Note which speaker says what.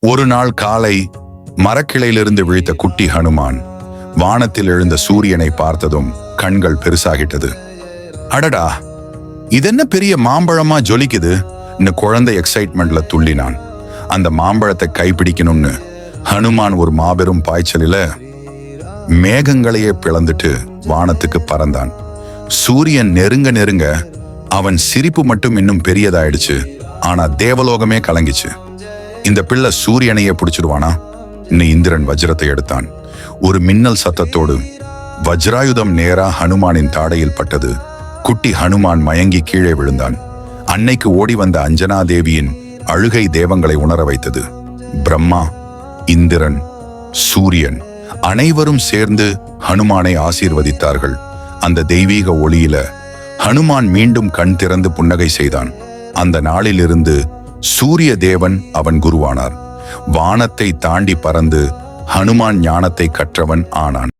Speaker 1: ஒரு நாள் காலை மரக்கிளையிலிருந்து விழித்த குட்டி ஹனுமான் வானத்தில் எழுந்த சூரியனை பார்த்ததும் கண்கள் பெருசாகிட்டது. அடடா, இதென்ன பெரிய மாம்பழமா ஜொலிக்குது? குழந்தை எக்ஸைட்மெண்ட்ல துள்ளினான். அந்த மாம்பழத்தை கைப்பிடிக்கணும்னு ஹனுமான் ஒரு மாபெரும் பாய்ச்சலில மேகங்களையே பிளந்துட்டு வானத்துக்கு பறந்தான். சூரியன் நெருங்க நெருங்க அவன் சிரிப்பு மட்டும் இன்னும் பெரியதாயிடுச்சு. ஆனா தேவலோகமே கலங்கிச்சு. இந்த பிள்ளை சூரியனையே பிடிச்சிடுவானா? இந்திரன் வஜ்ரத்தை எடுத்தான். ஒரு மின்னல் சத்தத்தோடு வஜ்ராயுதம் நேரா ஹனுமானின் தாடையில் பட்டது. குட்டி ஹனுமான் மயங்கி கீழே விழுந்தான். அன்னைக்கு ஓடி வந்த அஞ்சனா தேவியின் அழுகை தேவங்களை உணர வைத்தது. பிரம்மா, இந்திரன், சூரியன் அனைவரும் சேர்ந்து ஹனுமானை ஆசீர்வதித்தார்கள். அந்த தெய்வீக ஒளியில ஹனுமான் மீண்டும் கண் திறந்து புன்னகை செய்தான். அந்த நாளிலிருந்து சூரிய தேவன் அவன் குருவானார். வானத்தை தாண்டி பறந்து ஹனுமான் ஞானத்தை கற்றவன் ஆனான்.